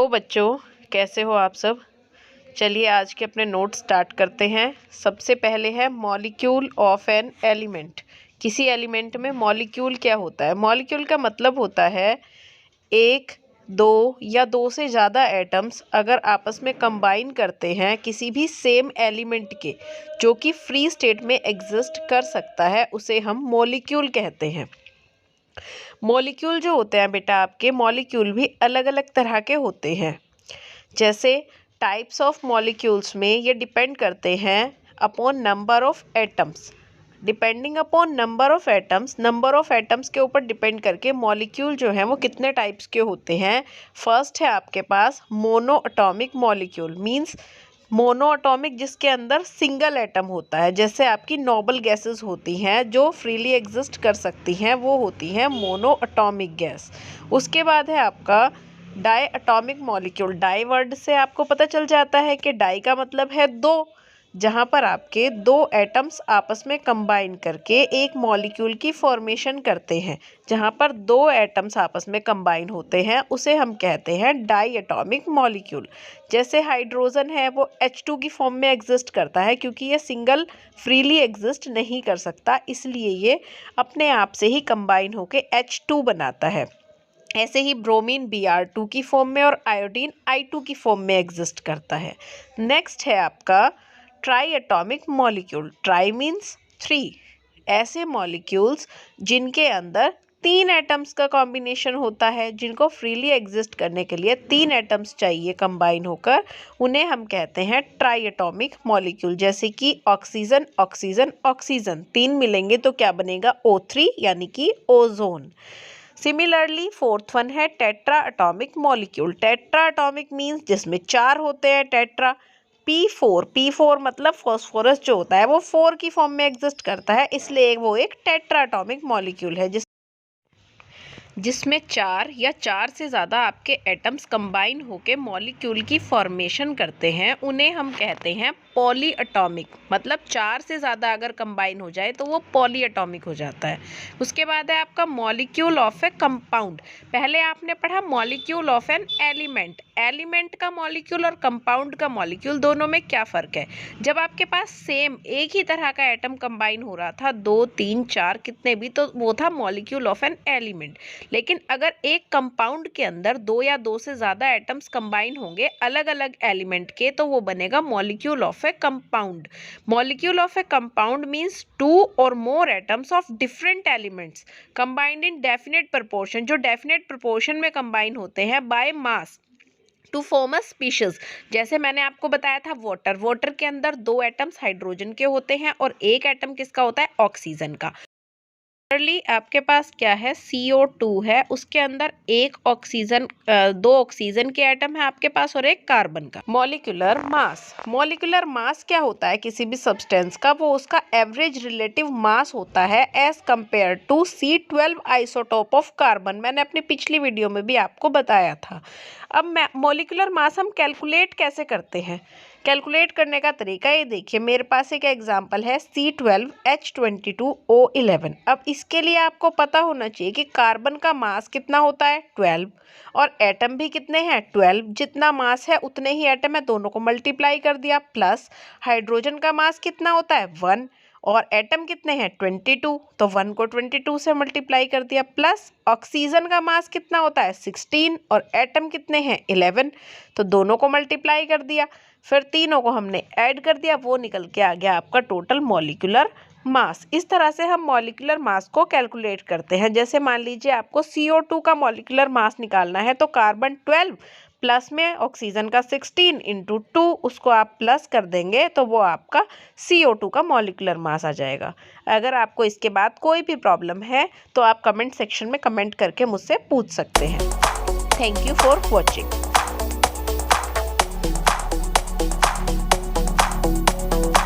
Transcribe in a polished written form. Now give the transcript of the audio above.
Hello बच्चों, कैसे हो आप सब। चलिए आज के अपने नोट स्टार्ट करते हैं। सबसे पहले है मॉलिक्यूल ऑफ एन एलिमेंट। किसी एलिमेंट में मॉलिक्यूल क्या होता है। मॉलिक्यूल का मतलब होता है एक, दो या दो से ज़्यादा एटम्स अगर आपस में कंबाइन करते हैं किसी भी सेम एलिमेंट के, जो कि फ्री स्टेट में एग्जिस्ट कर सकता है, उसे हम मॉलिक्यूल कहते हैं। मॉलिक्यूल जो होते हैं बेटा, आपके मॉलिक्यूल भी अलग अलग तरह के होते हैं। जैसे टाइप्स ऑफ मॉलिक्यूल्स में ये डिपेंड करते हैं upon number of atoms. Depending upon number of atoms के ऊपर डिपेंड करके मॉलिक्यूल जो है वो कितने टाइप्स के होते हैं। फर्स्ट है आपके पास mono atomic molecule, means mono atomic जिसके अंदर सिंगल एटम होता है। जैसे आपकी नोबल गैसेस होती हैं जो फ्रीली एग्जिस्ट कर सकती हैं, वो होती हैं मोनो एटॉमिक गैस। उसके बाद है आपका di atomic molecule. Di word से आपको पता चल जाता है कि डाई का मतलब है दो, जहाँ पर आपके दो एटम्स आपस में कंबाइन करके एक मॉलिक्यूल की फॉर्मेशन करते हैं। जहाँ पर दो एटम्स आपस में कंबाइन होते हैं उसे हम कहते हैं डाई एटॉमिक मॉलिक्यूल। जैसे हाइड्रोजन है वो H2 की फॉर्म में एग्जिस्ट करता है, क्योंकि ये सिंगल फ्रीली एग्जिस्ट नहीं कर सकता, इसलिए ये अपने आप से ही कंबाइन होके H2 बनाता है। ऐसे ही ब्रोमीन Br2 की फॉर्म में और आयोडीन I2 की फॉर्म में एग्जिस्ट करता है। नेक्स्ट है आपका try atomic molecule. Try means 3। ऐसे मॉलिक्यूल्स जिनके अंदर 3 एटम्स का कॉम्बिनेशन होता है, जिनको फ्रीली एग्जिस्ट करने के लिए 3 एटम्स चाहिए कंबाइन होकर, उन्हें हम कहते हैं ट्राई एटॉमिक मॉलिक्यूल। जैसे कि ऑक्सीजन ऑक्सीजन ऑक्सीजन, 3 मिलेंगे तो क्या बनेगा, O3 यानी कि ओजोन। सिमिलरली फोर्थ वन है tetra atomic molecule. Tetra atomic means जिसमें 4 होते हैं, टेट्रा। P4 मतलब फॉस्फोरस जो होता है वो 4 की फॉर्म में एग्जिस्ट करता है, इसलिए वो एक टेट्रा एटॉमिक मॉलिक्यूल है जिसमें 4 या 4 से ज़्यादा आपके एटम्स कंबाइन होकर मॉलिक्यूल की फॉर्मेशन करते हैं, उन्हें हम कहते हैं पॉली एटॉमिक। मतलब 4 से ज़्यादा अगर कंबाइन हो जाए तो वो पॉली एटॉमिक हो जाता है। उसके बाद है आपका मॉलिक्यूल ऑफ ए कंपाउंड। पहले आपने पढ़ा molecule of an element. Element का मॉलिक्यूल और कंपाउंड का मॉलिक्यूल दोनों में क्या फ़र्क है। जब आपके पास सेम एक ही तरह का एटम कंबाइन हो रहा था, 2 3 4 कितने भी, तो वो था मॉलिक्यूल ऑफ एन एलिमेंट। लेकिन अगर एक कंपाउंड के अंदर 2 या 2 से ज़्यादा एटम्स कंबाइन होंगे अलग अलग एलिमेंट के, तो वो बनेगा molecule of a compound. Molecule of a compound means 2 और more atoms of different elements combined in definite proportion, जो डेफिनेट प्रोपोर्शन में कंबाइन होते हैं by mass to form a species. जैसे मैंने आपको बताया था वाटर के अंदर 2 एटम्स हाइड्रोजन के होते हैं और एक एटम किसका होता है, ऑक्सीजन का। आपके पास क्या है, CO2 है, उसके अंदर एक ऑक्सीजन 2 ऑक्सीजन के एटम है आपके पास और एक कार्बन का। मॉलिक्यूलर मास क्या होता है किसी भी सब्सटेंस का, वो उसका एवरेज रिलेटिव मास होता है as compare to C12 isotope of carbon. मैंने अपनी पिछली वीडियो में भी आपको बताया था। अब मॉलिक्यूलर मास हम कैलकुलेट कैसे करते हैं। कैलकुलेट करने का तरीका ये देखिए, मेरे पास एक एग्जांपल है C12H22O11। अब इसके लिए आपको पता होना चाहिए कि कार्बन का मास कितना होता है, 12, और एटम भी कितने हैं, 12। जितना मास है उतने ही एटम है, दोनों को मल्टीप्लाई कर दिया। प्लस हाइड्रोजन का मास कितना होता है, 1, और एटम कितने हैं, 22, तो 1 को 22 से मल्टीप्लाई कर दिया। प्लस ऑक्सीजन का मास कितना होता है, 16, और एटम कितने हैं, 11, तो दोनों को मल्टीप्लाई कर दिया। फिर तीनों को हमने ऐड कर दिया, वो निकल के आ गया आपका टोटल मॉलिक्यूलर मास। इस तरह से हम मॉलिक्यूलर मास को कैलकुलेट करते हैं। जैसे मान लीजिए आपको CO2 का मॉलिक्यूलर मास निकालना है, तो कार्बन 12 प्लस में ऑक्सीजन का 16 × 2, उसको आप प्लस कर देंगे तो वो आपका CO2 का मॉलिक्यूलर मास आ जाएगा। अगर आपको इसके बाद कोई भी प्रॉब्लम है तो आप कमेंट सेक्शन में कमेंट करके मुझसे पूछ सकते हैं। Thank you for watching.